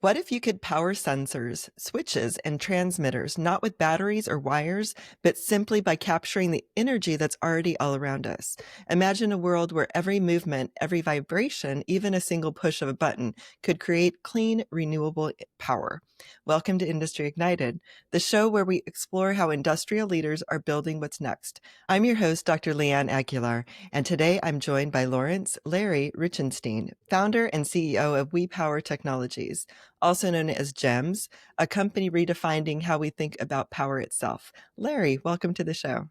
What if you could power sensors, switches, and transmitters not with batteries or wires, but simply by capturing the energy that's already all around us? Imagine a world where every movement, every vibration, even a single push of a button could create clean, renewable power. Welcome to Industry Ignited, the show where we explore how industrial leaders are building what's next. I'm your host, Dr. Leeanne Aguilar, and today I'm joined by Larry Richenstein, founder and CEO of WePower Technologies, also known as GEMS, a company redefining how we think about power itself. Larry, welcome to the show.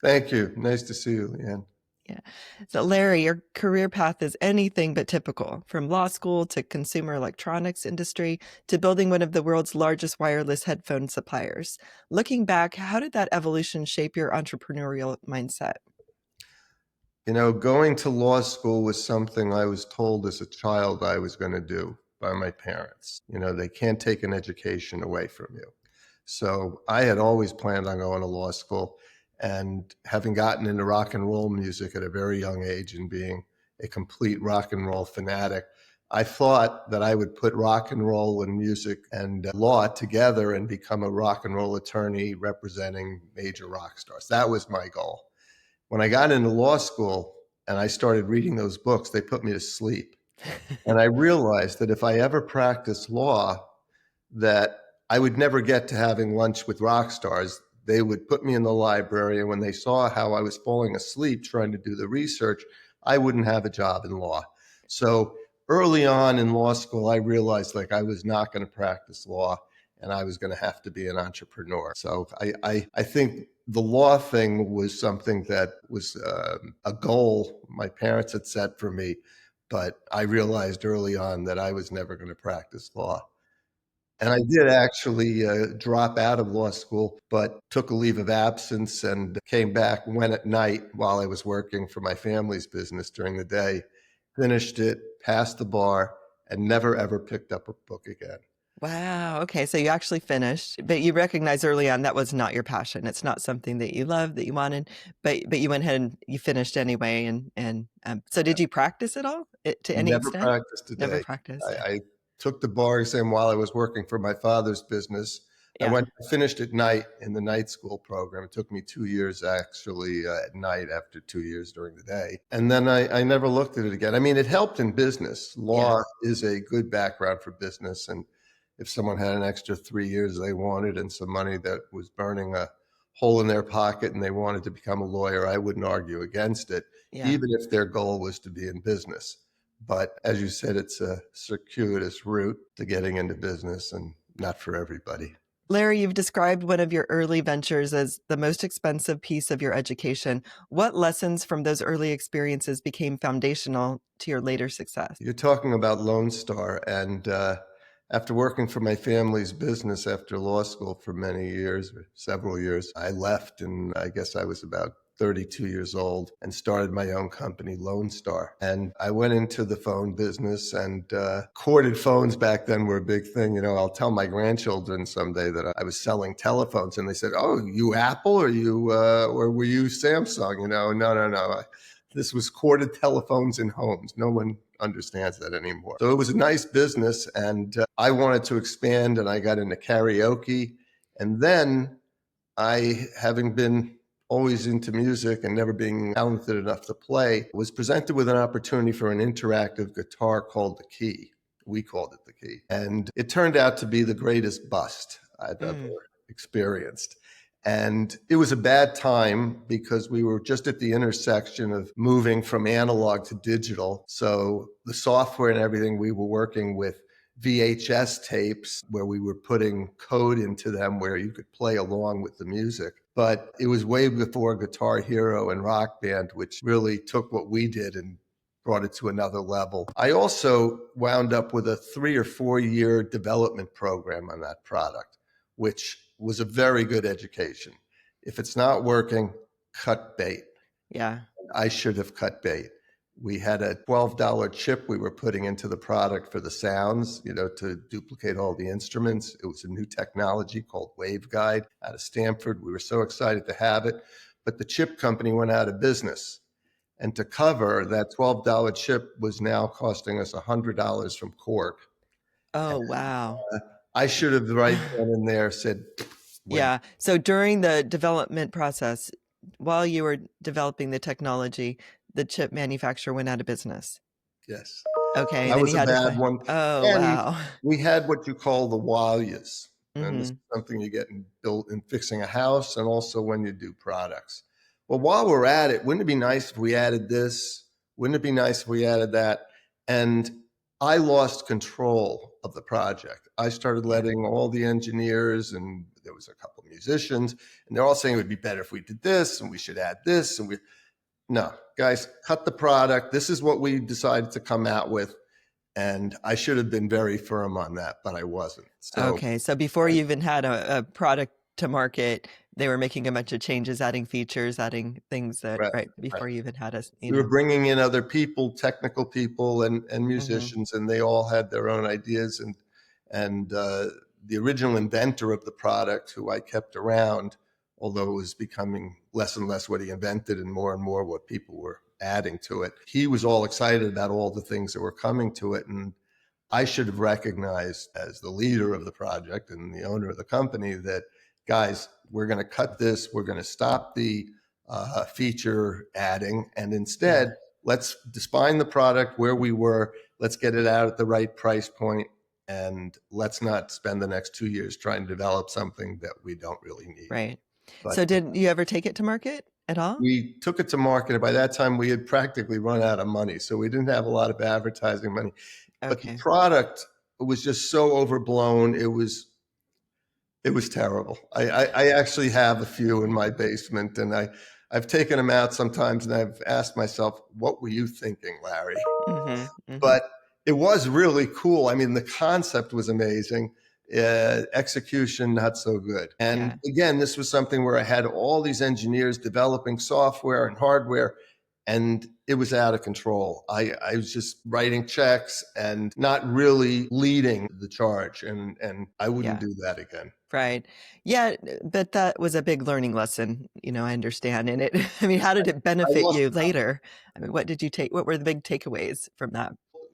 Thank you. Nice to see you, Leanne. Yeah. So, Larry, your career path is anything but typical, from law school to consumer electronics industry to building one of the world's largest wireless headphone suppliers. Looking back, how did that evolution shape your entrepreneurial mindset? You know, going to law school was something I was told as a child I was going to do by my parents. You know, they can't take an education away from you. So I had always planned on going to law school, and having gotten into rock and roll music at a very young age and being a complete rock and roll fanatic, I thought that I would put rock and roll and music and law together and become a rock and roll attorney representing major rock stars. That was my goal. When I got into law school and I started reading those books, they put me to sleep. And I realized that if I ever practiced law, that I would never get to having lunch with rock stars. They would put me in the library, and when they saw how I was falling asleep trying to do the research, I wouldn't have a job in law. So early on in law school, I realized I was not going to practice law, and I was going to have to be an entrepreneur. So I think the law thing was something that was a goal my parents had set for me, but I realized early on that I was never going to practice law. And I did actually drop out of law school, but took a leave of absence and came back, went at night while I was working for my family's business during the day, finished it, passed the bar, and never ever picked up a book again. Wow. Okay. So you actually finished, but you recognized early on that was not your passion. It's not something that you loved, that you wanted, but you went ahead and you finished anyway. And so did you practice at all to any Never extent? practiced a Never day. practiced. I took the bar exam while I was working for my father's business. Yeah. Finished at night in the night school program. It took me 2 years actually at night after 2 years during the day. And then I never looked at it again. I mean, it helped in business. Law is a good background for business. And if someone had an extra 3 years they wanted and some money that was burning a hole in their pocket and they wanted to become a lawyer, I wouldn't argue against it, Yeah. even if their goal was to be in business. But as you said, it's a circuitous route to getting into business and not for everybody. Larry, you've described one of your early ventures as the most expensive piece of your education. What lessons from those early experiences became foundational to your later success? You're talking about Lone Star. And after working for my family's business after law school for many years, or several years, I left, and I guess I was about 32 years old, and started my own company, Lone Star. And I went into the phone business, and corded phones back then were a big thing. You know, I'll tell my grandchildren someday that I was selling telephones, and they said, "Oh, you Apple or were you Samsung?" You know, no. This was corded telephones in homes. No one understands that anymore. So it was a nice business, and I wanted to expand, and I got into karaoke. And then having been always into music and never being talented enough to play, was presented with an opportunity for an interactive guitar called the Key. We called it the Key. And it turned out to be the greatest bust I've ever experienced. And it was a bad time because we were just at the intersection of moving from analog to digital. So the software and everything, we were working with VHS tapes where we were putting code into them where you could play along with the music. But it was way before Guitar Hero and Rock Band, which really took what we did and brought it to another level. I also wound up with a 3 or 4 year development program on that product, which was a very good education. If it's not working, cut bait. Yeah. I should have cut bait. We had a $12 chip we were putting into the product for the sounds, you know, to duplicate all the instruments. It was a new technology called Waveguide out of Stanford. We were so excited to have it, but the chip company went out of business. And to cover that $12 chip was now costing us $100 from Korg. Oh, wow. I should have right then and there said, when, Yeah. So during the development process, while you were developing the technology, the chip manufacturer went out of business. yes. Okay. And That then you was a had to bad find, one. oh, And wow. we had what you call the walias. And this is Hmm. something you get in built in fixing a house and also when you do products. Well, while we're at it, wouldn't it be nice if we added this? Wouldn't it be nice if we added that? And I lost control of the project. I started Yeah. letting all the engineers, and there was a couple of musicians, and they're all saying it would be better if we did this and we should add this. And we, no, guys, cut the product. This is what we decided to come out with. And I should have been very firm on that, but I wasn't. So, Okay. So before you even had a product to market, they were making a bunch of changes, adding features, adding things that, right, right, right. before you even had us, We were bringing in other people, technical people, and hmm musicians, and they all had their own ideas. And the original inventor of the product, who I kept around, although it was becoming less and less what he invented and more what people were adding to it, he was all excited about all the things that were coming to it. And I should have recognized, as the leader of the project and the owner of the company, that, guys, we're going to cut this. We're going to stop the feature adding, and Yeah. instead, let's define the product where we were. Let's get it out at the right price point, and let's not spend the next 2 years trying to develop something that we don't really need. Right. But So did you ever take it to market at all? we took it to market, and by that time, we had practically run out of money, so we didn't have a lot of advertising money. But the Okay. product was just so overblown. It was terrible. I actually have a few in my basement, and I've taken them out sometimes, and I've asked myself, what were you thinking, Larry? Hmm. Hmm. But it was really cool. I mean, the concept was amazing. Execution, not so good. And Yeah. again, this was something where I had all these engineers developing software and hardware, and it was out of control. I was just writing checks and not really leading the charge, and I wouldn't Yeah. do that again. Right. Yeah, but that was a big learning lesson, I understand. And it, I mean, how did it I benefit lost you later? I mean, what did you take? What were the big takeaways from that?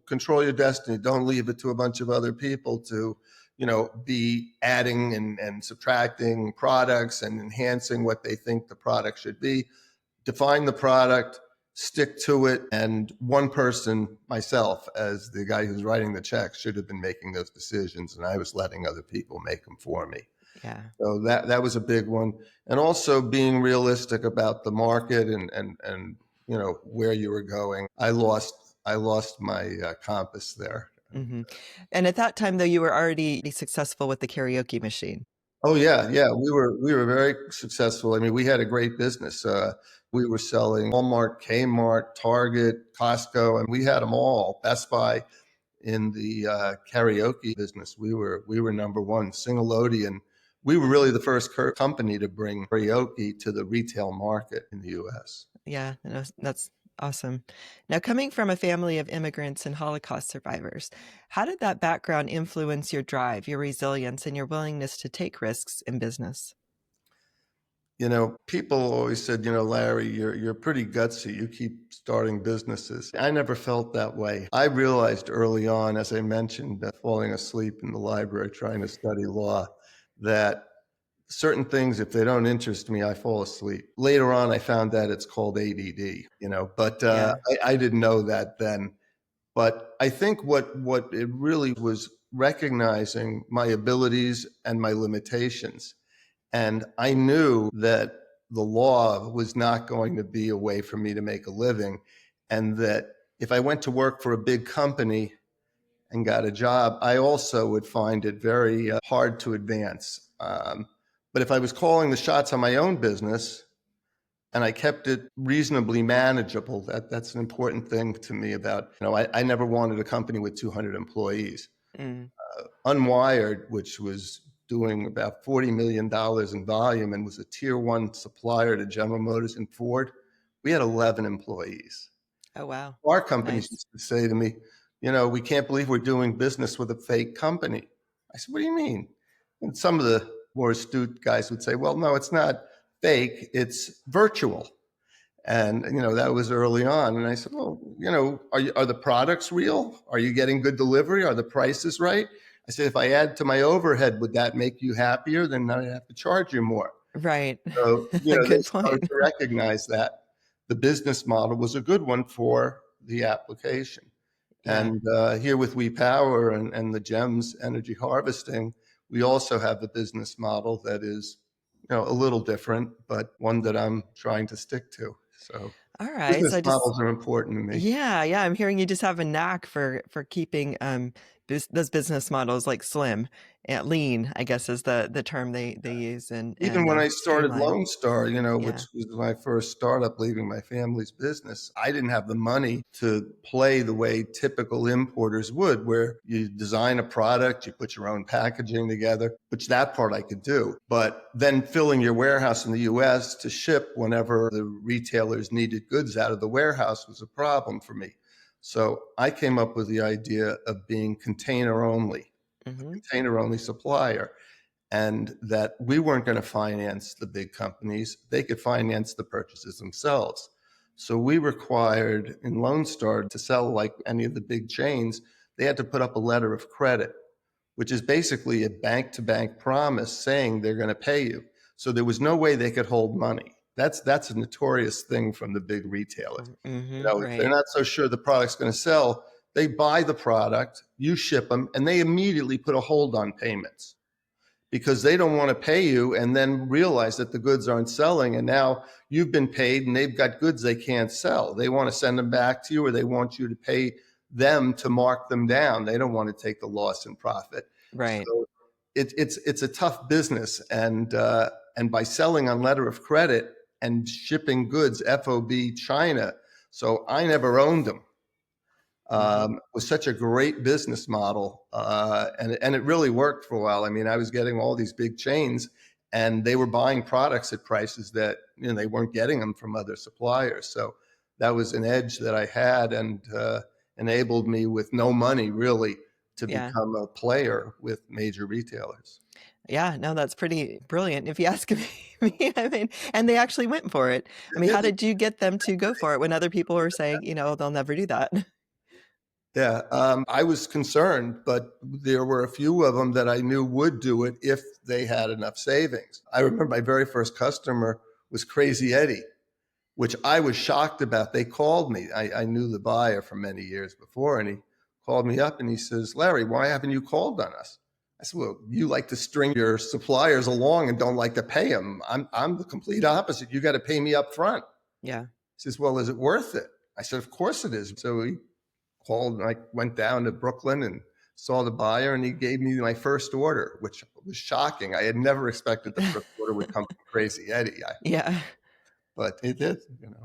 control your destiny. Don't leave it to a bunch of other people to, be adding and subtracting products and enhancing what they think the product should be. Define the product, stick to it. And one person, myself, as the guy who's writing the checks, should have been making those decisions. And I was letting other people make them for me. Yeah. So that was a big one. And also being realistic about the market and where you were going. I lost my compass there. Hmm. And at that time, though, you were already successful with the karaoke machine. Oh yeah, yeah. We were very successful. I mean, we had a great business. We were selling Walmart, Kmart, Target, Costco, and we had them all. Best Buy in the karaoke business. We were number one. Singleodian. We were really the first company to bring karaoke to the retail market in the U.S. Yeah, that's awesome. Now, coming from a family of immigrants and Holocaust survivors, how did that background influence your drive, your resilience, and your willingness to take risks in business? People always said, Larry, you're pretty gutsy. You keep starting businesses. I never felt that way. I realized early on, as I mentioned, falling asleep in the library trying to study law, that certain things, if they don't interest me, I fall asleep. Later on, I found that it's called ADD, but Yeah. I didn't know that then. But I think what it really was recognizing my abilities and my limitations. And I knew that the law was not going to be a way for me to make a living. And that if I went to work for a big company and got a job, I also would find it very hard to advance. But if I was calling the shots on my own business and I kept it reasonably manageable, that's an important thing to me about, I never wanted a company with 200 employees. Mm. Unwired, which was doing about $40 million in volume and was a tier one supplier to General Motors and Ford, we had 11 employees. Oh, wow. Our companies Nice. used to say to me, we can't believe we're doing business with a fake company. I said, what do you mean? And some of the more astute guys would say, well, no, it's not fake, it's virtual. And that was early on. And I said, well, are the products real? Are you getting good delivery? Are the prices right? I said, if I add to my overhead, would that make you happier? Then I'd have to charge you more. Right. So, they Good started point. to recognize that the business model was a good one for the application. Yeah. And here with WePower and the GEMS energy harvesting, we also have the business model that is, a little different, but one that I'm trying to stick to. So All right. So business I just models are important to me. Yeah, yeah, I'm hearing you just have a knack for keeping those business models like slim, lean, I guess is the term they use, Even and when I started streamlined. Lone Star, which Yeah. was my first startup leaving my family's business, I didn't have the money to play the way typical importers would, where you design a product, you put your own packaging together, which that part I could do. But then filling your warehouse in the US to ship whenever the retailers needed goods out of the warehouse was a problem for me. So I came up with the idea of being Hmm. container only supplier, and that we weren't going to finance the big companies. They could finance the purchases themselves. So we required in Lone Star to sell like any of the big chains, they had to put up a letter of credit, which is basically a bank to bank promise saying they're going to pay you. So there was no way they could hold money. That's a notorious thing from the big retailers. Hmm. If they're Right. not so sure the product's going to sell, they buy the product, you ship them, and they immediately put a hold on payments because they don't want to pay you and then realize that the goods aren't selling. And now you've been paid and they've got goods they can't sell. They want to send them back to you, or they want you to pay them to mark them down. They don't want to take the loss in profit. Right. So it's a tough business. And by selling on letter of credit and shipping goods FOB China, so I never owned them, Hmm. was such a great business model, and it really worked for a while. I mean, I was getting all these big chains, and they were buying products at prices that they weren't getting them from other suppliers. So that was an edge that I had, and enabled me with no money really to Yeah. become a player with major retailers. Yeah, no, that's pretty brilliant if you ask me. I mean, and they actually went for it. I mean, Yeah, how did you get them to go for it when other people were saying, they'll never do that? yeah. I was concerned, but there were a few of them that I knew would do it if they had enough savings. I remember my very first customer was Crazy Eddie, which I was shocked about. They called me. I knew the buyer for many years before, and he called me up and he says, Larry, why haven't you called on us? I said, well, you like to string your suppliers along and don't like to pay them. I'm the complete opposite. You got to pay me up front. Yeah. He says, well, is it worth it? I said, of course it is. So he called and I went down to Brooklyn and saw the buyer, and he gave me my first order, which was shocking. I had never expected the first order would come from Crazy Eddie, Yeah. but it did.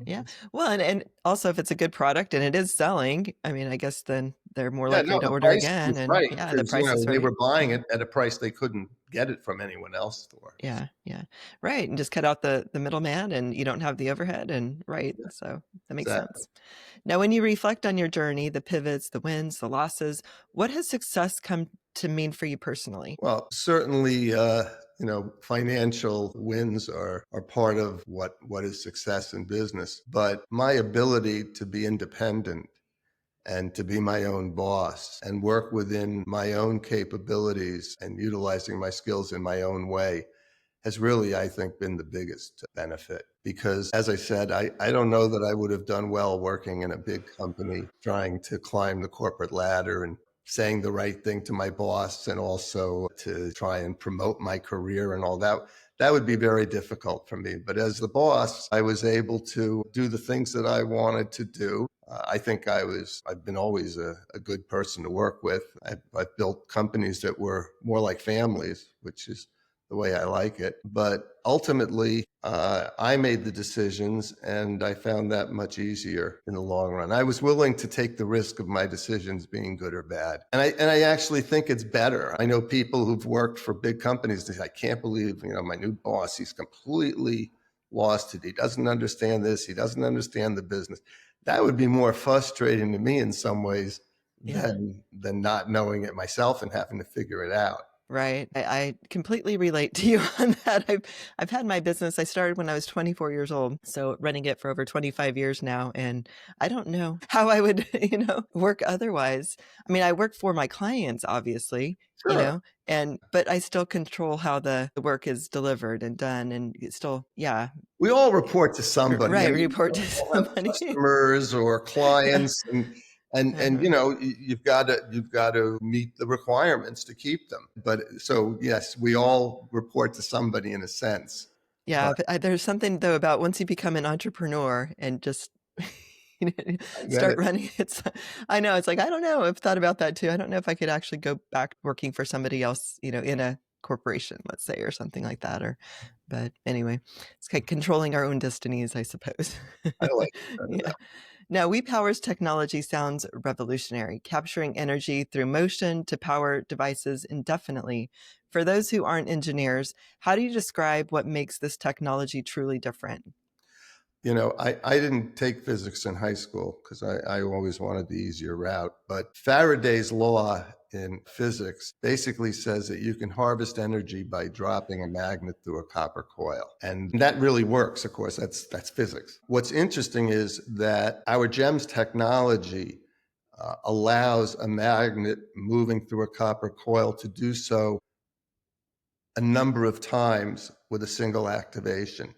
Yeah. Well, and also if it's a good product and it is selling, I mean, I guess then they're more Yeah, likely no, to the order price again. was And right yeah, the because price is they right. were buying Yeah. it at a price they couldn't get it from anyone else for. Yeah. Yeah. Right. And just cut out the middleman and you don't have the overhead. And right. Yeah, So that makes exactly. sense. Now, when you reflect on your journey, the pivots, the wins, the losses, what has success come to mean for you personally? Well, certainly, financial wins are part of what is success in business. But my ability to be independent and to be my own boss and work within my own capabilities and utilizing my skills in my own way has really, I think, been the biggest benefit. Because as I said, I don't know that I would have done well working in a big company, trying to climb the corporate ladder and saying the right thing to my boss and also to try and promote my career and all that. That would be very difficult for me. But as the boss, I was able to do the things that I wanted to do. I think I've been always a good person to work with. I've built companies that were more like families, which is the way I like it. But ultimately, I made the decisions, and I found that much easier in the long run. I was willing to take the risk of my decisions being good or bad, and I actually think it's better. I know people who've worked for big companies. They say, "I can't believe my new boss. He's completely lost it. He doesn't understand this. He doesn't understand the business." That would be more frustrating to me in some ways Yeah. than not knowing it myself and having to figure it out. Right. I completely relate to you on that. I've had my business. I started when I was 24 years old, so running it for over 25 years now, and I don't know how I would, work otherwise. I mean, I work for my clients, obviously, Sure. and but I still control how the work is delivered and done, and it's still, yeah, We all report to somebody. I right. mean, Report to we all have somebody. customers or Yeah. clients, and Uh-huh. you've got to meet the requirements to keep them. But so yes, we all report to somebody in a sense. Yeah, But but there's something though about once you become an entrepreneur and just I get start it. running, I know, it's like, I don't know, I've thought about that too. I don't know if I could actually go back working for somebody else, in a corporation, let's say, or something like that, but anyway, it's like controlling our own destinies, I suppose. I like it better Yeah. that. Now, WePower's technology sounds revolutionary, capturing energy through motion to power devices indefinitely. For those who aren't engineers, how do you describe what makes this technology truly different? I didn't take physics in high school because I always wanted the easier route. But Faraday's law in physics basically says that you can harvest energy by dropping a magnet through a copper coil. And that really works, of course. That's physics. What's interesting is that our GEMS technology allows a magnet moving through a copper coil to do so a number of times with a single activation.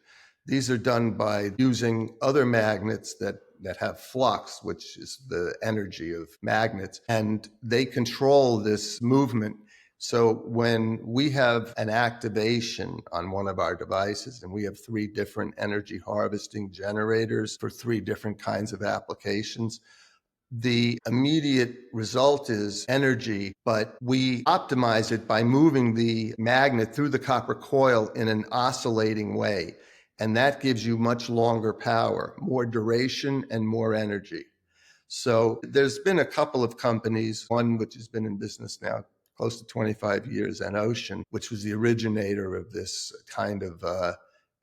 These are done by using other magnets that have flux, which is the energy of magnets, and they control this movement. So when we have an activation on one of our devices, and we have three different energy harvesting generators for three different kinds of applications, the immediate result is energy, but we optimize it by moving the magnet through the copper coil in an oscillating way. And that gives you much longer power, more duration, and more energy. So there's been a couple of companies, one which has been in business now close to 25 years, and Ocean, which was the originator of this kind of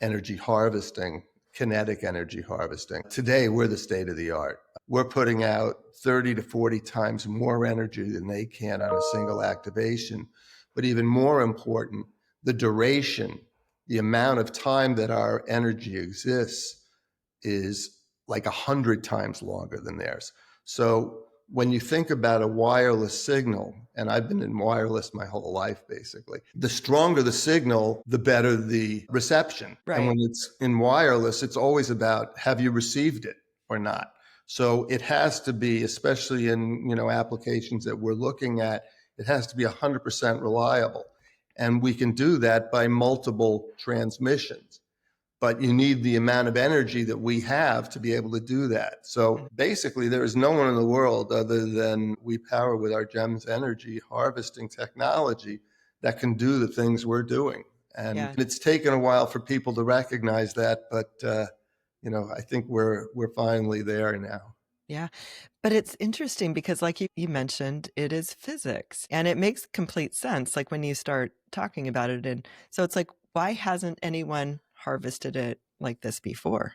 energy harvesting, kinetic energy harvesting. Today, we're the state of the art. We're putting out 30 to 40 times more energy than they can on a single activation. But even more important, the duration, the amount of time that our energy exists is like 100 times longer than theirs. So when you think about a wireless signal, and I've been in wireless my whole life basically, the stronger the signal, the better the reception. And when Right. it's in wireless, it's always about have you received it or not. So it has to be, especially in applications that we're looking at, it has to be 100% reliable. And we can do that by multiple transmissions, but you need the amount of energy that we have to be able to do that. So Mm. basically, there is no one in the world other than WePower with our GEMS energy harvesting technology that can do the things we're doing. And Yeah. it's taken a while for people to recognize that, but I think we're finally there now. Yeah. But it's interesting because, like you mentioned, it is physics and it makes complete sense, like when you start talking about it. And so it's like, why hasn't anyone harvested it like this before?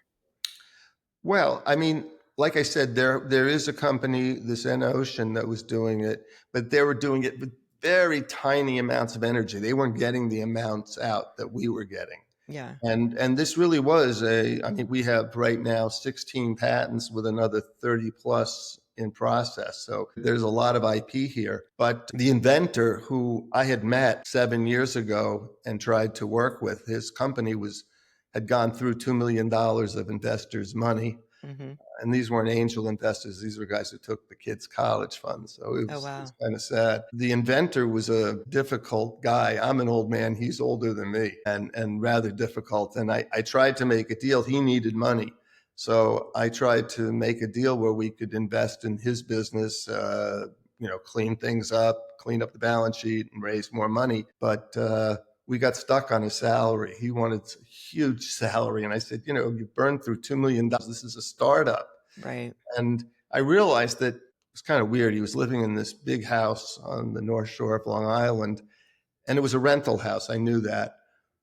Well, I mean, like I said, there is a company, this Ocean, that was doing it, but they were doing it with very tiny amounts of energy. They weren't getting the amounts out that we were getting. Yeah. And this really was I mean, we have right now 16 patents with another 30 plus in process. So there's a lot of IP here. But the inventor who I had met 7 years ago and tried to work with, his company had gone through $2 million of investors' money, Hmm. and these weren't angel investors. These were guys who took the kids' college funds. So Oh, it's wow. kind of sad. The inventor was a difficult guy. I'm an old man. He's older than me, and rather difficult. And I tried to make a deal. He needed money. So I tried to make a deal where we could invest in his business, clean things up, clean up the balance sheet, and raise more money. But we got stuck on his salary. He wanted a huge salary. And I said, you burned through $2 million. This is a startup. Right. And I realized that it was kind of weird. He was living in this big house on the North Shore of Long Island, and it was a rental house. I knew that.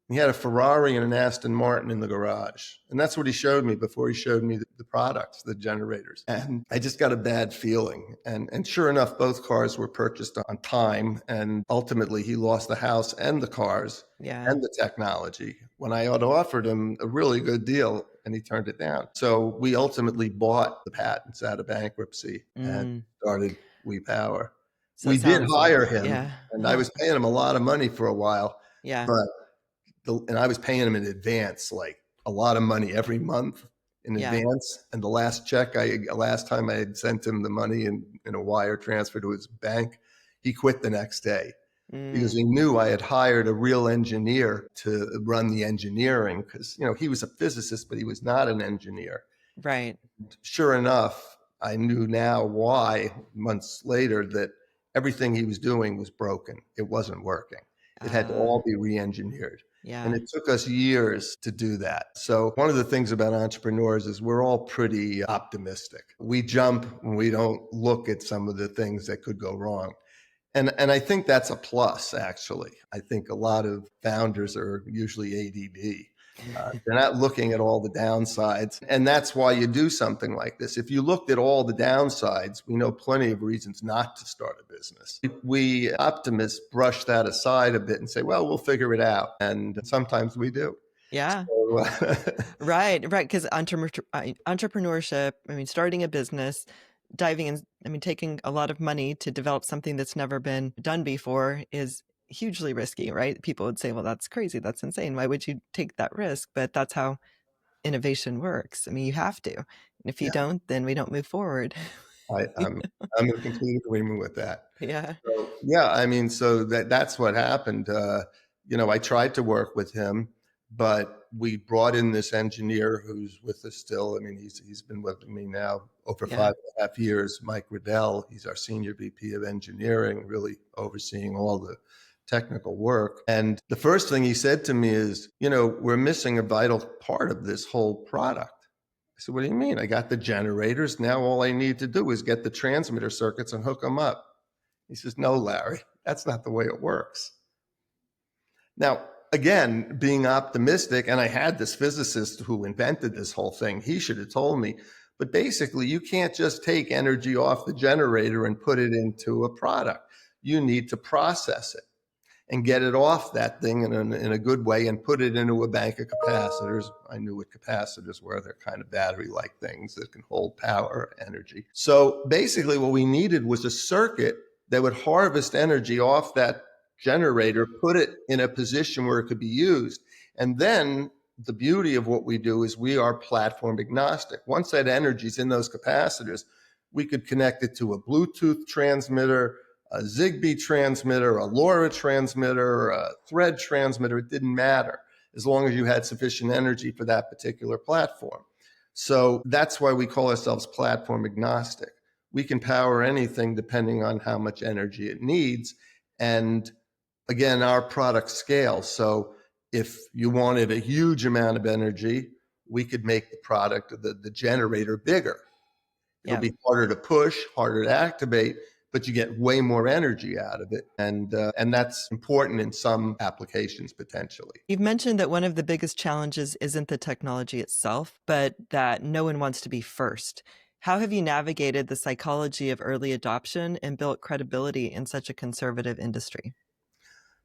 He had a Ferrari and an Aston Martin in the garage. And that's what he showed me before he showed me the products, the generators. And I just got a bad feeling. And sure enough, both cars were purchased on time. And ultimately, he lost the house and the cars Yeah. and the technology when I had offered him a really good deal and he turned it down. So we ultimately bought the patents out of bankruptcy and Mm. started WePower. So We it did sounds hire like, him yeah. and I was paying him a lot of money for a while, Yeah. but and I was paying him in advance, like a lot of money every month in Yeah. advance. And the last time I had sent him the money in a wire transfer to his bank, he quit the next day because Mm. he knew I had hired a real engineer to run the engineering because, he was a physicist, but he was not an engineer. Right. Sure enough, I knew now why months later that everything he was doing was broken. It wasn't working. It had to Uh, all be re-engineered. And yeah. it took us years to do that. So one of the things about entrepreneurs is we're all pretty optimistic. We jump when we don't look at some of the things that could go wrong. And I think that's a plus, actually. I think a lot of founders are usually ADD. They're not looking at all the downsides. And that's why you do something like this. If you looked at all the downsides, we know plenty of reasons not to start a business. We optimists brush that aside a bit and say, well, we'll figure it out. And sometimes we do. Yeah. So, Right. Right. Because entrepreneurship, I mean, starting a business, diving in, I mean, taking a lot of money to develop something that's never been done before is hugely risky, right? People would say, well, that's crazy. That's insane. Why would you take that risk? But that's how innovation works. I mean, you have to. And if you yeah, don't, then we don't move forward. I, I'm, I'm in complete agreement with that. Yeah. So, yeah, I mean, so that's what happened. I tried to work with him, but we brought in this engineer who's with us still. I mean, he's been with me now over Yeah. 5.5 years. Mike Riddell, he's our senior VP of engineering, really overseeing all the technical work. And the first thing he said to me is, we're missing a vital part of this whole product. I said, what do you mean? I got the generators. Now all I need to do is get the transmitter circuits and hook them up. He says, no, Larry, that's not the way it works. Now, again, being optimistic, and I had this physicist who invented this whole thing, he should have told me, but basically you can't just take energy off the generator and put it into a product. You need to process it and get it off that thing in a good way and put it into a bank of capacitors. I knew what capacitors were. They're kind of battery-like things that can hold power, energy. So basically what we needed was a circuit that would harvest energy off that generator, put it in a position where it could be used. And then the beauty of what we do is we are platform agnostic. Once that energy is in those capacitors, we could connect it to a Bluetooth transmitter, a Zigbee transmitter, a LoRa transmitter, a Thread transmitter. It didn't matter as long as you had sufficient energy for that particular platform. So that's why we call ourselves platform agnostic. We can power anything depending on how much energy it needs. And again, our product scales. So if you wanted a huge amount of energy, we could make the product, the generator, bigger. It'll Yeah. be harder to push, harder to activate, but you get way more energy out of it. And that's important in some applications potentially. You've mentioned that one of the biggest challenges isn't the technology itself, but that no one wants to be first. How have you navigated the psychology of early adoption and built credibility in such a conservative industry?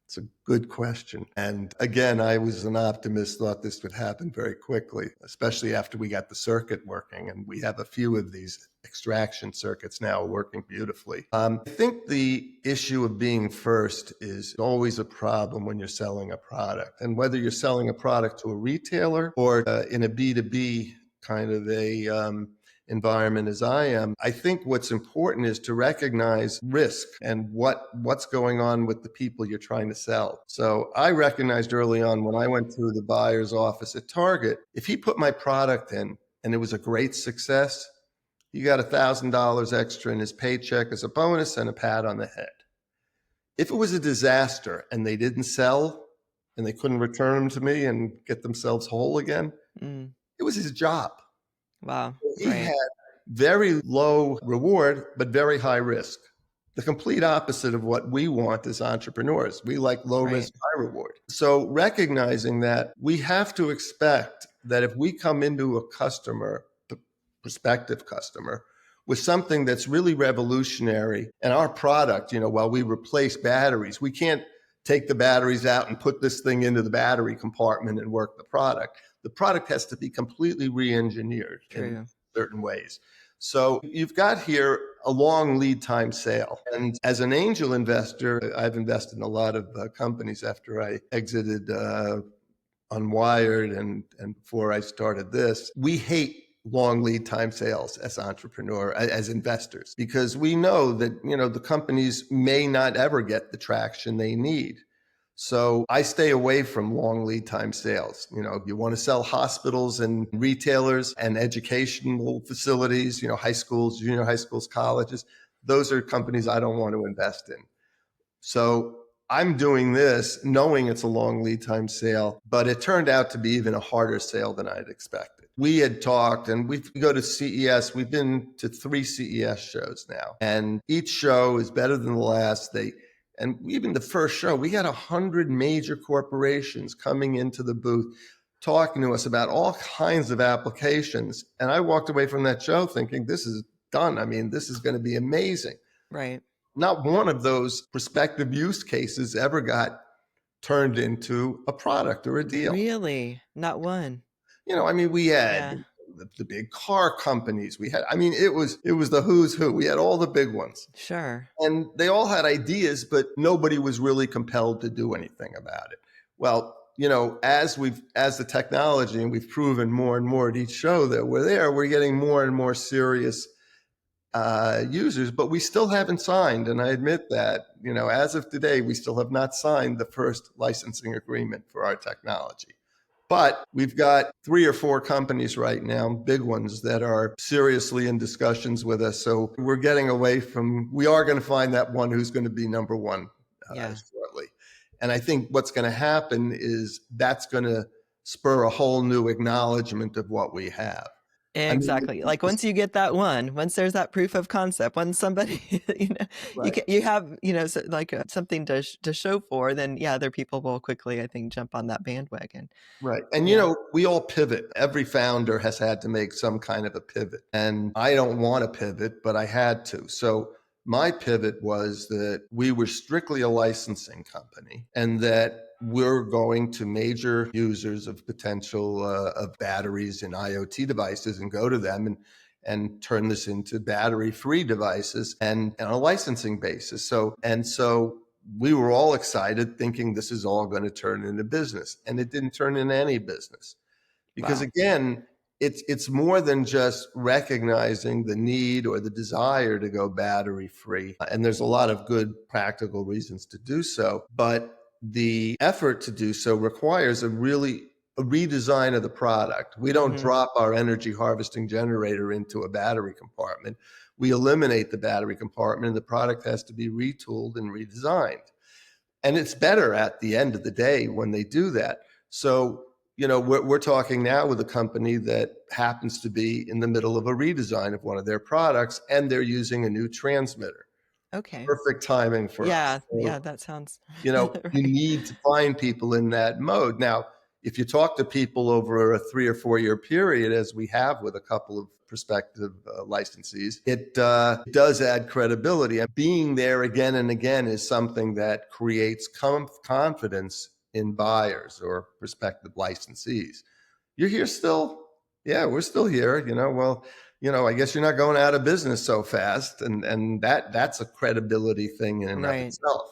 It's a good question. And again, I was an optimist, thought this would happen very quickly, especially after we got the circuit working. And we have a few of these extraction circuits now working beautifully. I think the issue of being first is always a problem when you're selling a product. And whether you're selling a product to a retailer or in a B2B kind of a environment as I am, I think what's important is to recognize risk and what's going on with the people you're trying to sell. So I recognized early on when I went through the buyer's office at Target, if he put my product in and it was a great success, he got $1,000 extra in his paycheck as a bonus and a pat on the head. If it was a disaster and they didn't sell and they couldn't return them to me and get themselves whole again, Mm, it was his job. wow. He Right. had very low reward, but very high risk. The complete opposite of what we want as entrepreneurs. We like low Right. risk, high reward. So recognizing that we have to expect that if we come into a customer, prospective customer with something that's really revolutionary. And our product, while we replace batteries, we can't take the batteries out and put this thing into the battery compartment and work the product. The product has to be completely re-engineered in True. certain ways. So you've got here a long lead time sale. And as an angel investor, I've invested in a lot of companies after I exited Unwired and before I started this. We hate long lead time sales as investors, because we know that, the companies may not ever get the traction they need. So I stay away from long lead time sales. You want to sell hospitals and retailers and educational facilities, high schools, junior high schools, colleges. Those are companies I don't want to invest in. So I'm doing this knowing it's a long lead time sale, but it turned out to be even a harder sale than I'd expected. We had talked, and we go to CES. We've been to 3 CES shows now, and each show is better than the last. And even the first show, we had 100 major corporations coming into the booth talking to us about all kinds of applications. And I walked away from that show thinking, this is done. I mean, this is going to be amazing. Right. Not one of those prospective use cases ever got turned into a product or a deal. Really? Not one. We had Yeah. the big car companies. It was the who's who. We had all the big ones. Sure. And they all had ideas, but nobody was really compelled to do anything about it. Well, as the technology, and we've proven more and more at each show that we're getting more and more serious users, but we still haven't signed. And I admit that, as of today, we still have not signed the first licensing agreement for our technology. But we've got 3 or 4 companies right now, big ones, that are seriously in discussions with us. So we're getting away from, we are going to find that one who's going to be number one shortly. And I think what's going to happen is that's going to spur a whole new acknowledgement of what we have. Exactly. Like once you get that one, once there's that proof of concept, once somebody, Right. you have, something to show for, then other people will quickly, I think, jump on that bandwagon. Right. And, we all pivot. Every founder has had to make some kind of a pivot. And I don't want to pivot, but I had to. So my pivot was that we were strictly a licensing company, and that we're going to major users of potential of batteries and IoT devices and go to them and turn this into battery-free devices and on a licensing basis. So we were all excited thinking this is all going to turn into business, and it didn't turn into any business. Because Wow. again, it's more than just recognizing the need or the desire to go battery free. And there's a lot of good practical reasons to do so, but the effort to do so requires a redesign of the product. We don't drop our energy harvesting generator into a battery compartment. We eliminate the battery compartment, and the product has to be retooled and redesigned. And it's better at the end of the day when they do that. So, we're talking now with a company that happens to be in the middle of a redesign of one of their products, and they're using a new transmitter. Okay. Perfect timing for us. So, That sounds you right. need to find people in that mode. Now, if you talk to people over a 3 or 4 year period, as we have with a couple of prospective licensees, it does add credibility. And being there again and again is something that creates confidence in buyers or prospective licensees. You're here still? Yeah, we're still here. Well, I guess you're not going out of business so fast. And that's a credibility thing in and of Right. itself.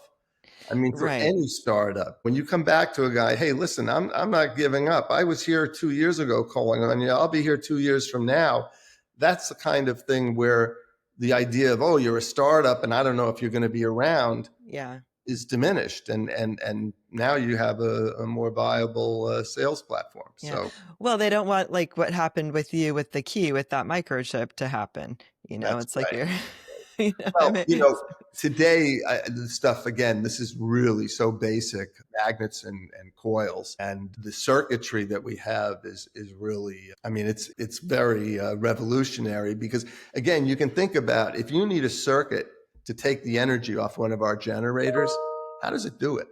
For Right. any startup, when you come back to a guy, hey, listen, I'm not giving up. I was here 2 years ago calling on you. I'll be here 2 years from now. That's the kind of thing where the idea of, oh, you're a startup and I don't know if you're going to be around Yeah. is diminished. And now you have a more viable sales platform. Yeah. So Well, they don't want like what happened with you with the key with that microchip to happen. that's It's like right. you're, I Well, mean, today, the stuff, again, this is really so basic, magnets and coils. And the circuitry that we have is really, it's very revolutionary, because, again, you can think about if you need a circuit to take the energy off one of our generators, how does it do it?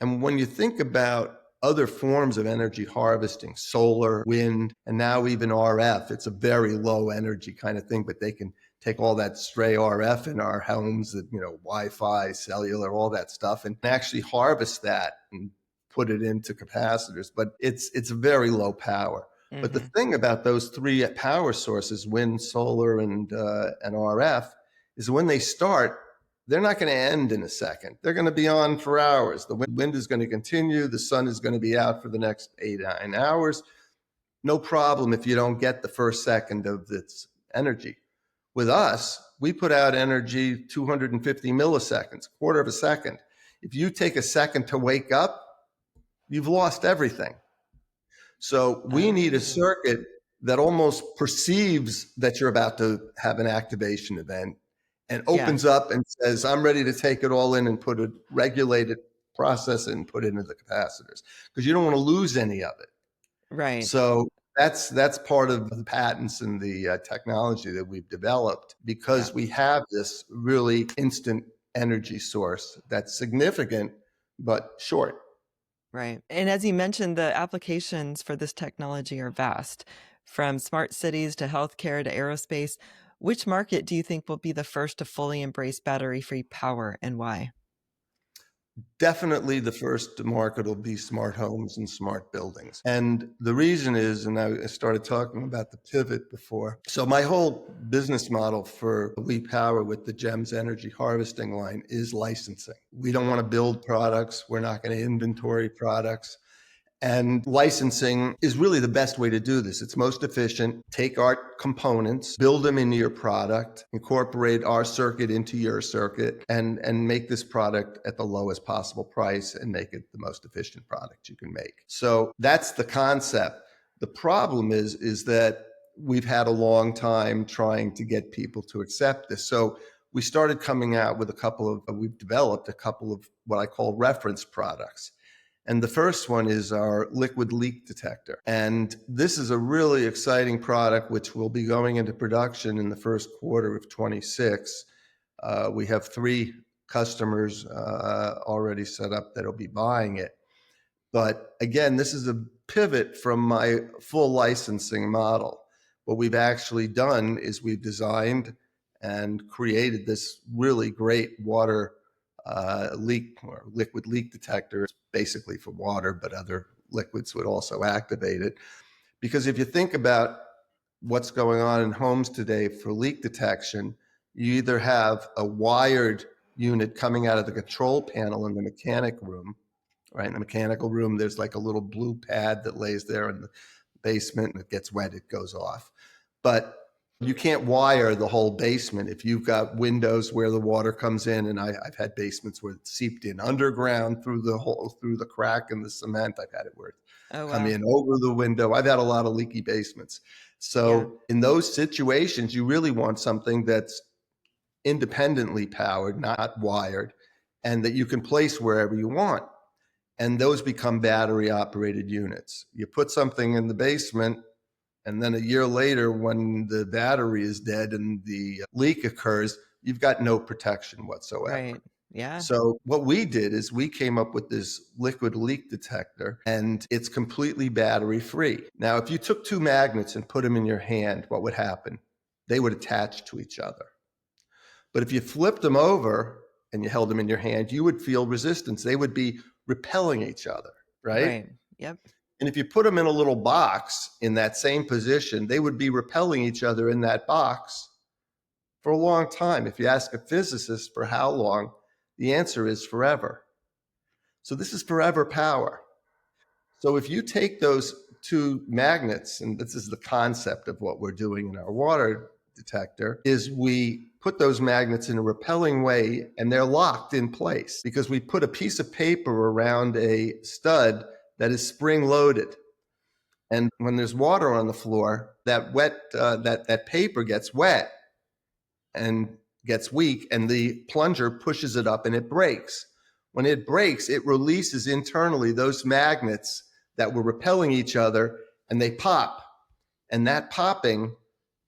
And when you think about other forms of energy harvesting, solar, wind, and now even RF. It's a very low energy kind of thing, but they can take all that stray RF in our homes, that, Wi-Fi, cellular, all that stuff, and actually harvest that and put it into capacitors. But it's very low power. But the Hmm. thing about those three power sources, wind, solar, and RF, is when they start, they're not going to end in a second. They're going to be on for hours. The wind is going to continue. The sun is going to be out for the next 8 9 hours. No problem if you don't get the first second of its energy. With us, we put out energy 250 milliseconds, quarter of a second. If you take a second to wake up, you've lost everything. So we need a Oh, circuit that almost perceives that you're about to have an activation event and yeah, opens up and says, I'm ready to take it all in and put it, regulate it, process it, and put it into the capacitors, because you don't want to lose any of it. right. So that's part of the patents and the technology that we've developed, Yeah, because we have this really instant energy source that's significant but short. right. And as you mentioned, the applications for this technology are vast, from smart cities to healthcare to aerospace. Which market do you think will be the first to fully embrace battery-free power, and why? Definitely the first market will be smart homes and smart buildings. And the reason is, and I started talking about the pivot before. So my whole business model for WePower with the GEMS energy harvesting line is licensing. We don't want to build products. We're not going to inventory products. And licensing is really the best way to do this. It's most efficient. Take our components, build them into your product, incorporate our circuit into your circuit, and make this product at the lowest possible price and make it the most efficient product you can make. So that's the concept. The problem is that we've had a long time trying to get people to accept this. So we started coming out with we've developed a couple of what I call reference products. And the first one is our liquid leak detector. And this is a really exciting product, which will be going into production in the first quarter of 26. We have 3 customers already set up that'll be buying it. But again, this is a pivot from my full licensing model. What we've actually done is we've designed and created this really great water leak or liquid leak detector. It's basically for water, but other liquids would also activate it. Because if you think about what's going on in homes today for leak detection, you either have a wired unit coming out of the control panel in the mechanic room, right? In the mechanical room, there's like a little blue pad that lays there in the basement, and it gets wet, it goes off. But you can't wire the whole basement. If you've got windows where the water comes in, and I've had basements where it seeped in underground through the hole, through the crack in the cement. I've had it where it's Oh, come wow. in over the window. I've had a lot of leaky basements. Yeah, So in those situations, you really want something that's independently powered, not wired, and that you can place wherever you want. And those become battery operated units. You put something in the basement, and then a year later, when the battery is dead and the leak occurs, you've got no protection whatsoever. right. Yeah, So what we did is we came up with this liquid leak detector, and it's completely battery free. Now, if you took 2 magnets and put them in your hand, what would happen? They would attach to each other. But if you flipped them over and you held them in your hand, you would feel resistance. They would be repelling each other, right? right. Yep. And if you put them in a little box in that same position, they would be repelling each other in that box for a long time. If you ask a physicist for how long, the answer is forever. So this is forever power. So if you take those 2 magnets, and this is the concept of what we're doing in our water detector, is we put those magnets in a repelling way, and they're locked in place because we put a piece of paper around a stud that is spring loaded. And when there's water on the floor, that paper gets wet and gets weak, and the plunger pushes it up and it breaks. When it breaks, it releases internally those magnets that were repelling each other, and they pop. And that popping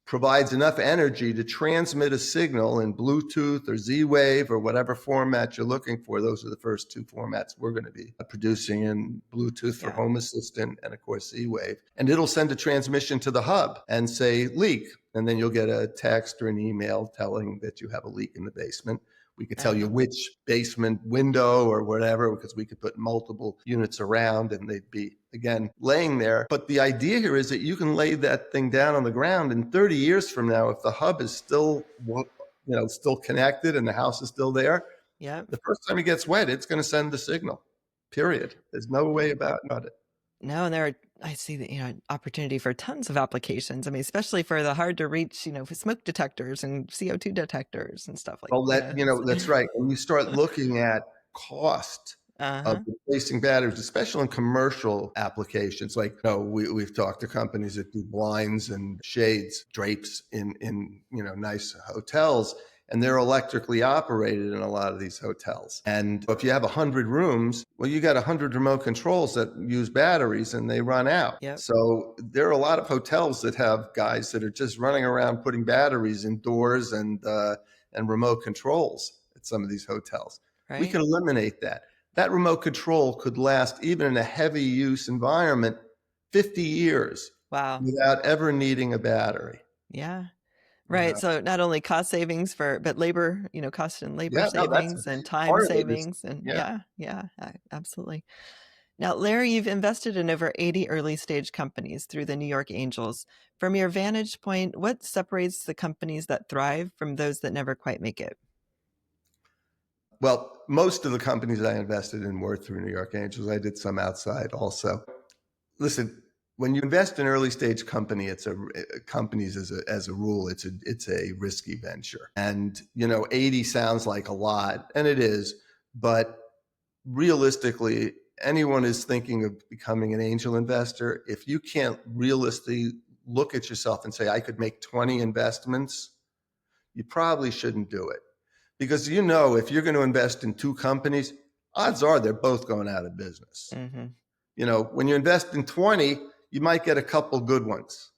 provides enough energy to transmit a signal in Bluetooth or Z-Wave or whatever format you're looking for. Those are the first two formats we're going to be producing in Bluetooth for Yeah. Home Assistant and, of course, Z-Wave. And it'll send a transmission to the hub and say leak. And then you'll get a text or an email telling that you have a leak in the basement. We could tell you which basement window or whatever, because we could put multiple units around and they'd be, again, laying there. But the idea here is that you can lay that thing down on the ground, and 30 years from now, if the hub is still, still connected and the house is still there, the first time it gets wet, it's going to send the signal, period. There's no way about it. No, and I see the opportunity for tons of applications. I mean, especially for the hard to reach, for smoke detectors and CO2 detectors and stuff like that. Well, that's right. When you start looking at cost of replacing batteries, especially in commercial applications, like we've talked to companies that do blinds and shades, drapes in nice hotels. And they're electrically operated in a lot of these hotels. And if you have 100 rooms, well, you got 100 remote controls that use batteries and they run out. Yep. So there are a lot of hotels that have guys that are just running around putting batteries in doors and remote controls at some of these hotels. Right. We can eliminate that. That remote control could last, even in a heavy use environment, 50 years. Wow. Without ever needing a battery. Yeah. Right. So not only cost savings but labor, cost and labor savings and time savings. And absolutely. Now, Larry, you've invested in over 80 early stage companies through the New York Angels. From your vantage point, what separates the companies that thrive from those that never quite make it? Well, most of the companies I invested in were through New York Angels. I did some outside also. Listen, when you invest in early stage companies as a rule, it's a risky venture. And 80 sounds like a lot, and it is, but realistically, anyone is thinking of becoming an angel investor. If you can't realistically look at yourself and say, I could make 20 investments, you probably shouldn't do it. Because if you're going to invest in two companies, odds are they're both going out of business. When you invest in 20, you might get a couple good ones.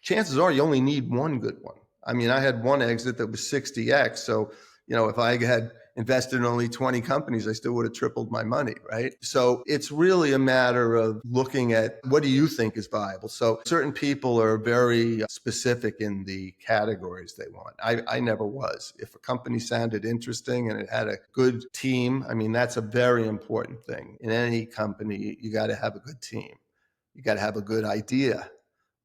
Chances are you only need one good one. I mean, I had one exit that was 60x. So, if I had invested in only 20 companies, I still would have tripled my money, right? So it's really a matter of looking at what do you think is viable. So certain people are very specific in the categories they want. I never was. If a company sounded interesting and it had a good team, I mean, that's a very important thing. In any company, you got to have a good team. You got to have a good idea.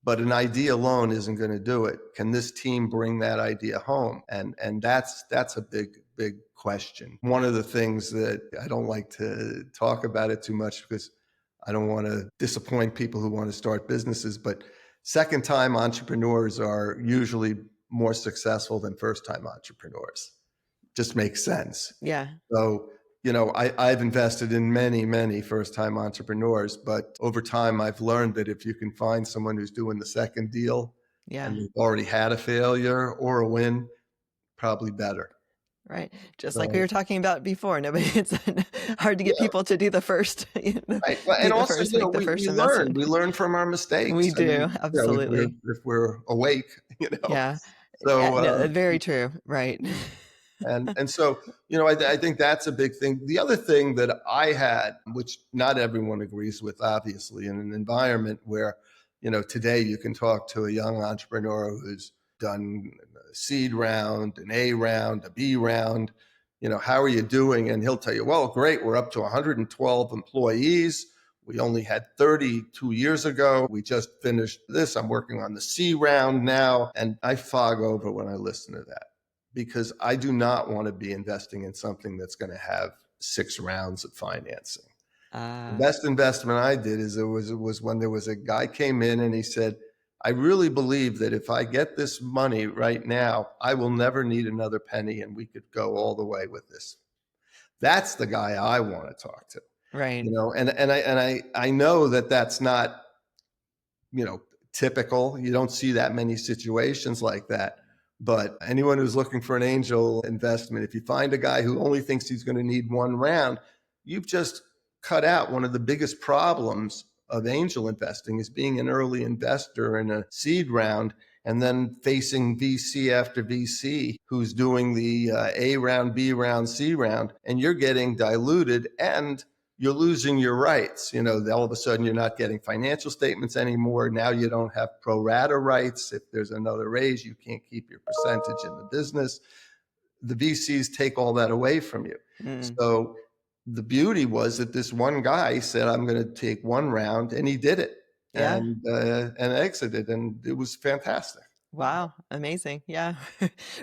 But an idea alone isn't going to do it. Can this team bring that idea home? And that's a big question. One of the things that I don't like to talk about it too much because I don't want to disappoint people who want to start businesses, but second-time entrepreneurs are usually more successful than first-time entrepreneurs. Just makes sense. Yeah. So I've invested in many first-time entrepreneurs, but over time I've learned that if you can find someone who's doing the second deal and they've already had a failure or a win, probably better. Right. Just like we were talking about before. It's hard to get people to do the first. Right. Well, and also, we learn from our mistakes. We do. Absolutely. If we're awake, Yeah. So very true. Right. And so, I think that's a big thing. The other thing that I had, which not everyone agrees with, obviously, in an environment where, today you can talk to a young entrepreneur who's done a seed round, an A round, a B round, how are you doing? And he'll tell you, well, great, we're up to 112 employees. We only had 30 2 years ago. We just finished this. I'm working on the C round now. And I fog over when I listen to that, because I do not want to be investing in something that's going to have 6 rounds of financing. The best investment I did was when there was a guy came in and he said, I really believe that if I get this money right now, I will never need another penny and we could go all the way with this. That's the guy I want to talk to. Right. And I know that that's not, typical. You don't see that many situations like that. But anyone who's looking for an angel investment, if you find a guy who only thinks he's going to need one round, you've just cut out one of the biggest problems of angel investing, is being an early investor in a seed round and then facing VC after VC who's doing the A round, B round, C round, and you're getting diluted and you're losing your rights. All of a sudden you're not getting financial statements anymore. Now you don't have pro rata rights. If there's another raise, you can't keep your percentage in the business. The VCs take all that away from you. Mm. So the beauty was that this one guy said, I'm going to take one round, and he did it Yeah. and exited, and it was fantastic. Wow, amazing. Yeah.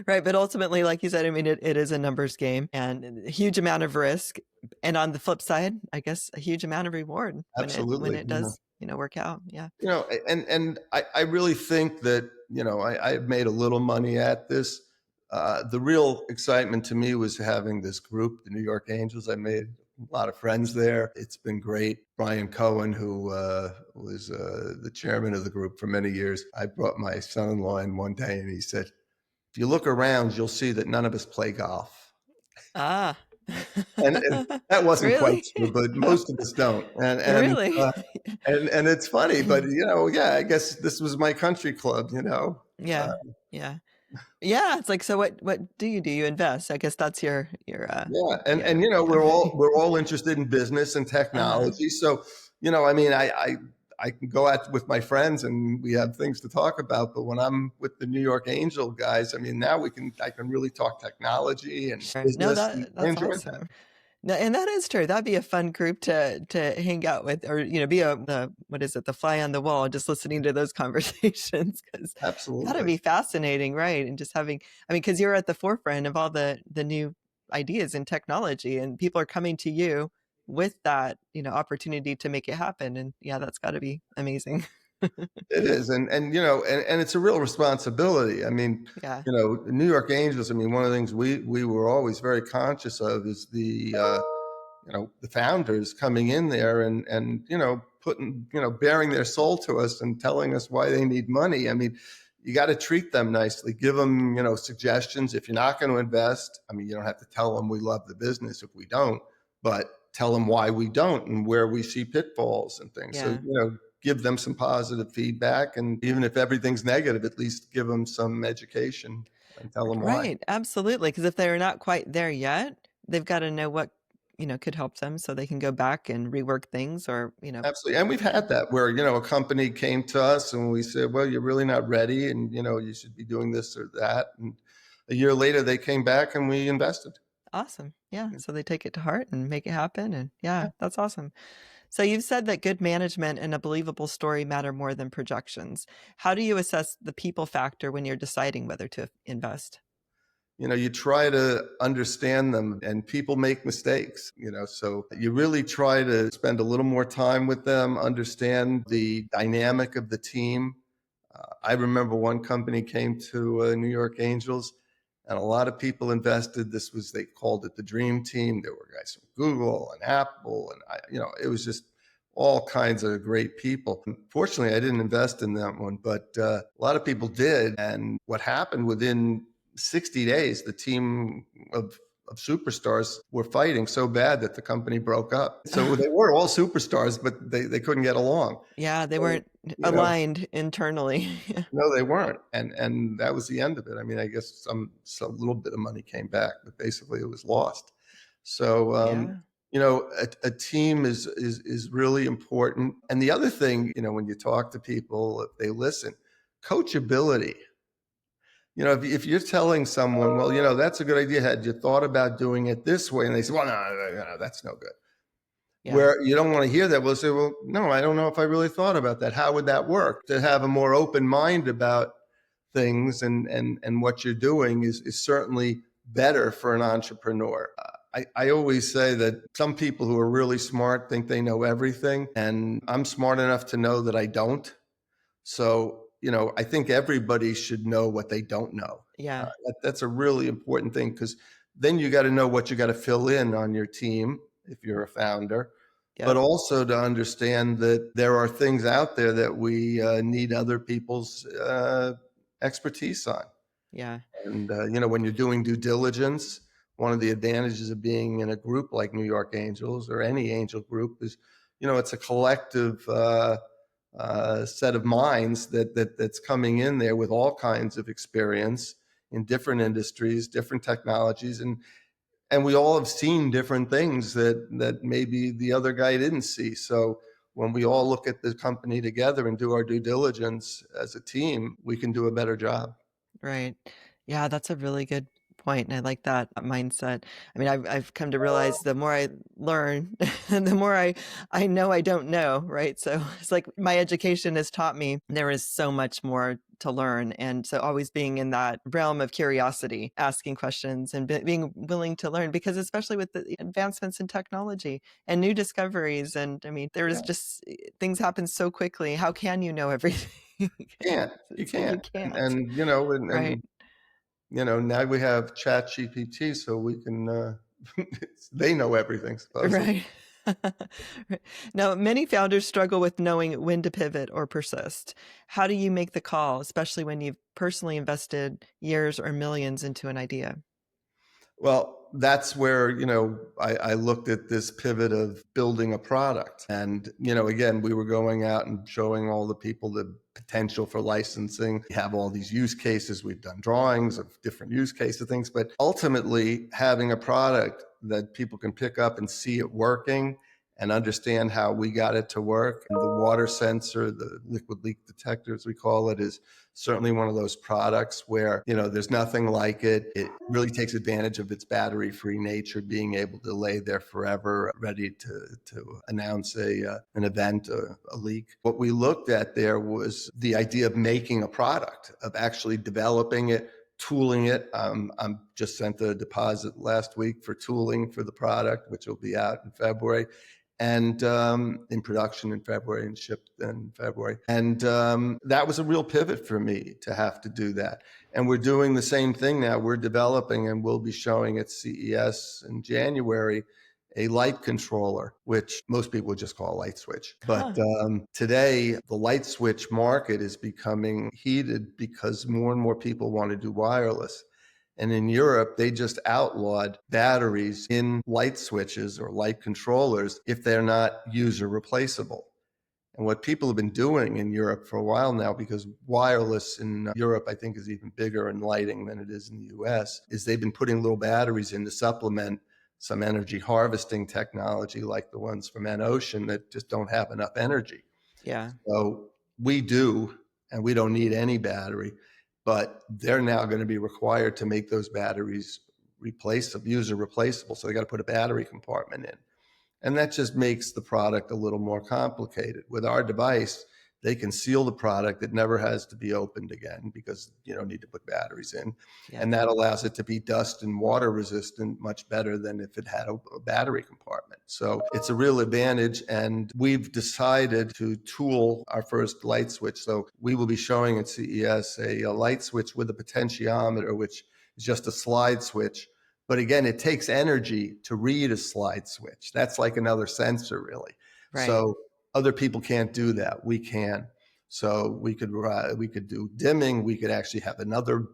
Right, but ultimately, like you said, I mean, it is a numbers game and a huge amount of risk. And on the flip side, I guess a huge amount of reward when Absolutely. it does, work out. Yeah. And I really think that, I've made a little money at this. The real excitement to me was having this group, the New York Angels. I made a lot of friends there. It's been great. Brian Cohen, who was the chairman of the group for many years, I brought my son-in-law in one day and he said, if you look around, you'll see that none of us play golf. Ah. And that wasn't quite Really? true, but most of us don't. Really? And it's funny, but yeah, I guess this was my country club. Yeah. Yeah. Yeah, it's like, so what do? You invest? I guess that's Yeah, and yeah, we're all interested in business and Uh-huh. technology. So, I mean, I can go out with my friends and we have things to talk about. But when I'm with the New York Angel guys, I mean, now I can really talk technology and Sure. No, business. And I that's enjoyed that. awesome. No, and that is true. That'd be a fun group to hang out with, or be the what is it, the fly on the wall, just listening to those conversations because that'd Absolutely. be fascinating, right? And just having, I mean, because you're at the forefront of all the new ideas in technology, and people are coming to you with that, opportunity to make it happen. And yeah, that's got to be amazing. It is, and it's a real responsibility. I mean, Yeah. the New York Angels. I mean, one of the things we were always very conscious of is the founders coming in there and putting bearing their soul to us and telling us why they need money. I mean, you got to treat them nicely, give them suggestions. If you're not going to invest, I mean, you don't have to tell them we love the business if we don't, but tell them why we don't and where we see pitfalls and things. So Yeah. give them some positive feedback, and even if everything's negative, at least give them some education and tell them why. Right. Absolutely. Because if they're not quite there yet, they've got to know what, could help them so they can go back and rework things or, Absolutely. And we've yeah. had that where, a company came to us and we said, well, you're really not ready and, you should be doing this or that. And a year later, they came back and we invested. Awesome. Yeah. So they take it to heart and make it happen. And yeah, Yeah. that's awesome. So you've said that good management and a believable story matter more than projections. How do you assess the people factor when you're deciding whether to invest? You try to understand them, and people make mistakes, so you really try to spend a little more time with them, understand the dynamic of the team. I remember one company came to New York Angels, and a lot of people invested. They called it the dream team. There were guys from Google and Apple, and it was just all kinds of great people. Fortunately, I didn't invest in that one, but a lot of people did. And what happened within 60 days, the team of superstars were fighting so bad that the company broke up. So they were all superstars, but they couldn't get along. Yeah, they So, weren't you know, aligned internally. no, they weren't, and that was the end of it. I mean, I guess a little bit of money came back, but basically it was lost. So, Yeah. a team is really important. And the other thing, when you talk to people, if they listen, coachability. If you're telling someone, well, that's a good idea. Had you thought about doing it this way? And they say, well, no, that's no good. Yeah. Where you don't want to hear that, we'll say, well, no, I don't know if I really thought about that. How would that work? To have a more open mind about things and what you're doing is certainly better for an entrepreneur. I always say that some people who are really smart think they know everything, and I'm smart enough to know that I don't. So, I think everybody should know what they don't know. Yeah. That's a really important thing, because then you got to know what you got to fill in on your team if you're a founder, but Yep. also to understand that there are things out there that we need other people's expertise on. Yeah. And, when you're doing due diligence, one of the advantages of being in a group like New York Angels or any angel group is, it's a collective set of minds that's coming in there with all kinds of experience in different industries, different technologies, and we all have seen different things that maybe the other guy didn't see. So when we all look at the company together and do our due diligence as a team, we can do a better job. Right. Yeah, that's a really good point, and I like that mindset. I mean, I've come to realize the more I learn, the more I know I don't know, right? So it's like my education has taught me there is so much more to learn, and so always being in that realm of curiosity, asking questions, and being willing to learn, because especially with the advancements in technology and new discoveries, and I mean, there is Yeah, just things happen so quickly. How can you know everything? can't you So you can't, can't, and you know, right? now we have Chat GPT, so we can. They know everything supposedly. Right. Right. Now, many founders struggle with knowing when to pivot or persist. How do you make the call, especially when you've personally invested years or millions into an idea? Well, that's where, I looked at this pivot of building a product. And, again, we were going out and showing all the people the potential for licensing. We have all these use cases. We've done drawings of different use cases, things, but ultimately having a product that people can pick up and see it working and understand how we got it to work. And the water sensor, the liquid leak detector, as we call it, is certainly one of those products where, there's nothing like it. It really takes advantage of its battery-free nature, being able to lay there forever, ready to announce an event, a leak. What we looked at there was the idea of making a product, of actually developing it, tooling it. I'm just sent a deposit last week for tooling for the product, which will be out in February, and in production in February and shipped in February. And that was a real pivot for me to have to do that. And we're doing the same thing now. We're developing, and we'll be showing at CES in January, a light controller, which most people would just call a light switch. But Huh. today, the light switch market is becoming heated because more and more people want to do wireless. And in Europe, they just outlawed batteries in light switches or light controllers if they're not user replaceable. And what people have been doing in Europe for a while now, because wireless in Europe, I think, is even bigger in lighting than it is in the US, is they've been putting little batteries in to supplement some energy harvesting technology like the ones from Ocean that just don't have enough energy. Yeah. So we do, and we don't need any battery, but they're now going to be required to make those batteries replaceable, user replaceable. So they got to put a battery compartment in. And that just makes the product a little more complicated. With our device, they can seal the product. It never has to be opened again because you don't need to put batteries in. Yeah. And that allows it to be dust and water resistant much better than if it had a battery compartment. So it's a real advantage. And we've decided to tool our first light switch. So we will be showing at CES a light switch with a potentiometer, which is just a slide switch. But again, it takes energy to read a slide switch. That's like another sensor, really. Right. So other people can't do that. We can. So we could do dimming. We could actually have another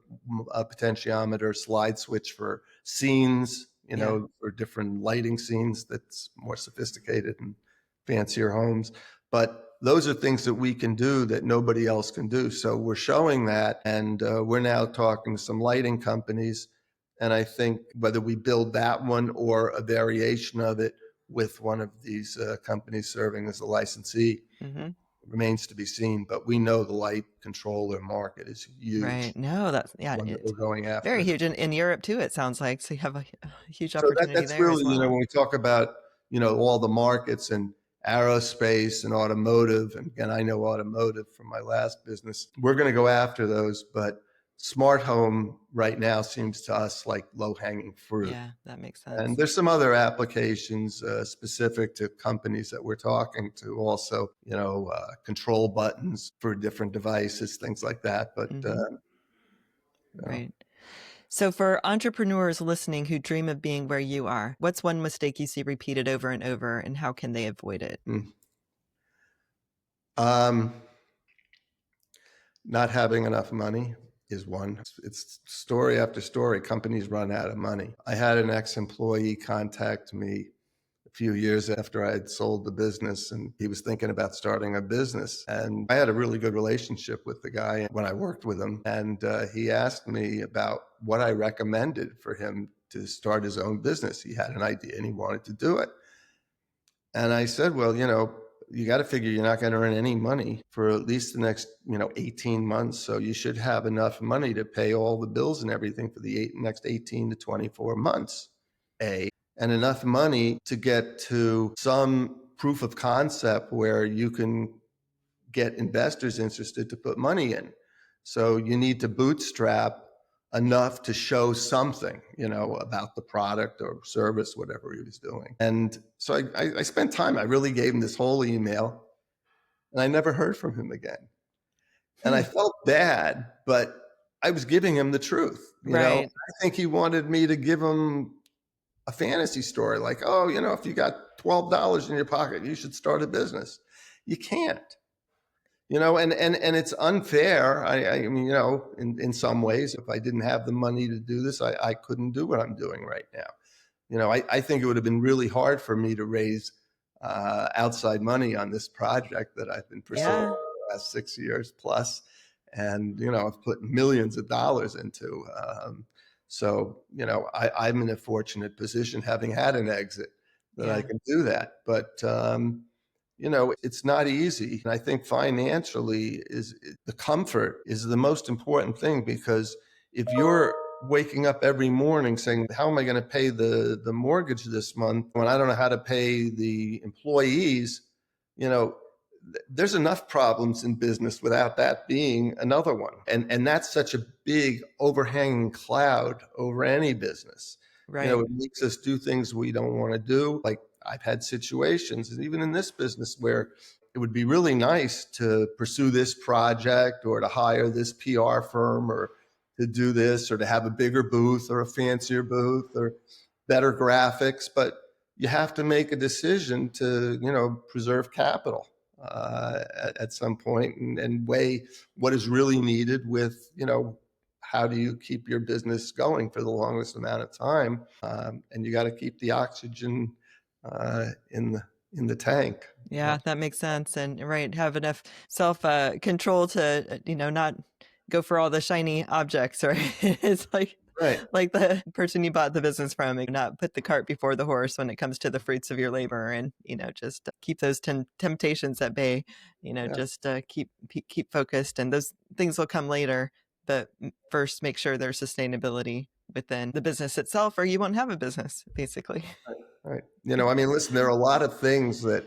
potentiometer slide switch for scenes, Yeah. for different lighting scenes that's more sophisticated and fancier homes. But those are things that we can do that nobody else can do. So we're showing that, and we're now talking to some lighting companies. And I think whether we build that one or a variation of it with one of these companies serving as a licensee Hmm. remains to be seen. But we know the light controller market is huge, Right. No, that's, yeah, one that we're it's going very after. huge in Europe too, it sounds like. So you have a huge So opportunity that's there as really, well. when we talk about, all the markets and aerospace and automotive, and again, I know automotive from my last business, we're going to go after those, but smart home right now seems to us like low hanging fruit. Yeah, that makes And sense. there's some other applications specific to companies that we're talking to also, control buttons for different devices, things like that. But, Hmm. you know, Right. So for entrepreneurs listening who dream of being where you are, what's one mistake you see repeated over and over, and how can they avoid it? mm. um, not having enough money is one. It's story after story. Companies run out of money. I had an ex-employee contact me few years after I had sold the business, and he was thinking about starting a business. And I had a really good relationship with the guy when I worked with him. And he asked me about what I recommended for him to start his own business. He had an idea and he wanted to do it. And I said, well, you got to figure you're not going to earn any money for at least the next, 18 months. So you should have enough money to pay all the bills and everything for the next 18 to 24 months. And enough money to get to some proof of concept where you can get investors interested to put money in. So you need to bootstrap enough to show something, about the product or service, whatever he was doing. And so I spent time, I really gave him this whole email, and I never heard from him again. And I felt bad, but I was giving him the truth. Right. I think he wanted me to give him a fantasy story like, oh, if you got $12 in your pocket, you should start a business. You can't. And it's unfair. I mean, in some ways, if I didn't have the money to do this, I couldn't do what I'm doing right now. I think it would have been really hard for me to raise outside money on this project that I've been pursuing Yeah. for the last 6 years plus. And, I've put millions of dollars into. I'm in a fortunate position having had an exit that I can do that. But, it's not easy. And I think financially the comfort is the most important thing, because if you're waking up every morning saying, how am I going to pay the mortgage this month when I don't know how to pay the employees, there's enough problems in business without that being another one. And that's such a big overhanging cloud over any business. Right. It makes us do things we don't want to do. Like I've had situations, and even in this business, where it would be really nice to pursue this project or to hire this PR firm or to do this or to have a bigger booth or a fancier booth or better graphics. But you have to make a decision to, preserve capital at some point and weigh what is really needed with, how do you keep your business going for the longest amount of time? And you got to keep the oxygen in the tank. Yeah, that makes sense. And right, have enough self control to, not go for all the shiny objects, right? It's Right. like the person you bought the business from, and not put the cart before the horse when it comes to the fruits of your labor, and just keep those temptations at bay. Yeah. Just keep focused, and those things will come later. But first, make sure there's sustainability within the business itself, or you won't have a business, basically. Right. I mean, listen, there are a lot of things that,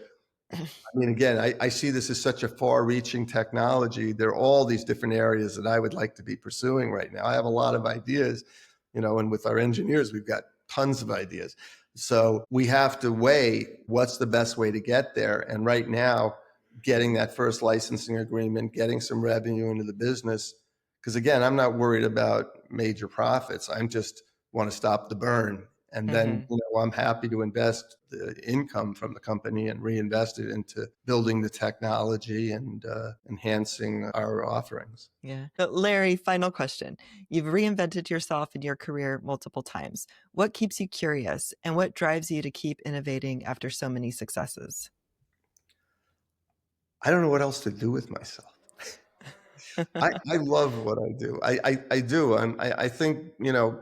I mean, again, I see this as such a far-reaching technology. There are all these different areas that I would like to be pursuing right now. I have a lot of ideas, and with our engineers, we've got tons of ideas. So we have to weigh what's the best way to get there. And right now, getting that first licensing agreement, getting some revenue into the business, because again, I'm not worried about major profits. I'm just want to stop the burn. And then, I'm happy to invest the income from the company and reinvest it into building the technology and enhancing our offerings. Yeah. But Larry, final question. You've reinvented yourself in your career multiple times. What keeps you curious, and what drives you to keep innovating after so many successes? I don't know what else to do with myself. I love what I do. I do. I think,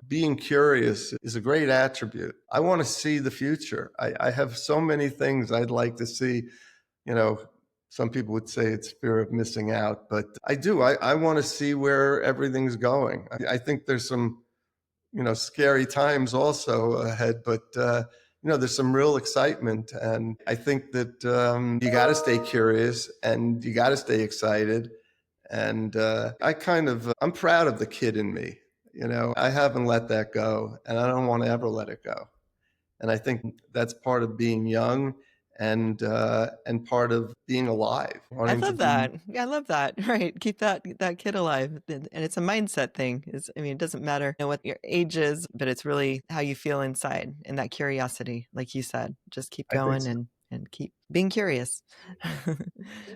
being curious is a great attribute. I want to see the future. I have so many things I'd like to see. You know, some people would say it's fear of missing out, but I do. I want to see where everything's going. I think there's some, scary times also ahead, but, there's some real excitement. And I think that you got to stay curious and you got to stay excited. And I'm proud of the kid in me. I haven't let that go, and I don't want to ever let it go. And I think that's part of being young and part of being alive, I wanting to love be. that. Yeah, I love that. Right. Keep that kid alive. And it's a mindset thing. It doesn't matter what your age is, but it's really how you feel inside, and that curiosity, like you said. Just keep I think going so. and keep being curious.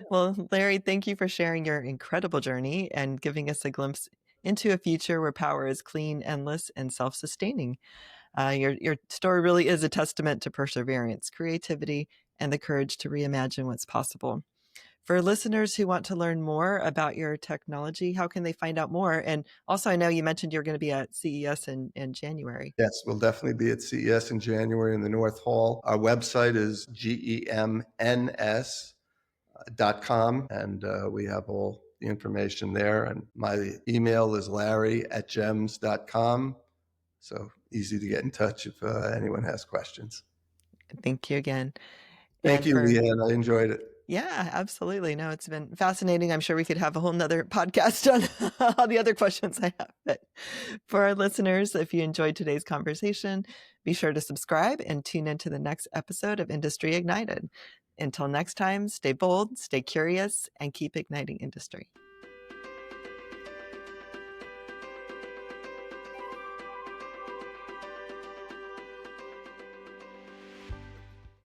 Well, Larry, thank you for sharing your incredible journey and giving us a glimpse into a future where power is clean, endless, and self-sustaining. Your story really is a testament to perseverance, creativity, and the courage to reimagine what's possible. For listeners who want to learn more about your technology, how can they find out more? And also, I know you mentioned you're going to be at CES in January. Yes, we'll definitely be at CES in January in the North Hall. Our website is gemns.com, and we have all the information there. And my email is larry@gems.com. So easy to get in touch if anyone has questions. Thank you again. Thank And you, for Leanne. I enjoyed it. Yeah, absolutely. No, it's been fascinating. I'm sure we could have a whole nother podcast on all the other questions I have. But for our listeners, if you enjoyed today's conversation, be sure to subscribe and tune into the next episode of Industry Ignited. Until next time, stay bold, stay curious, and keep igniting industry.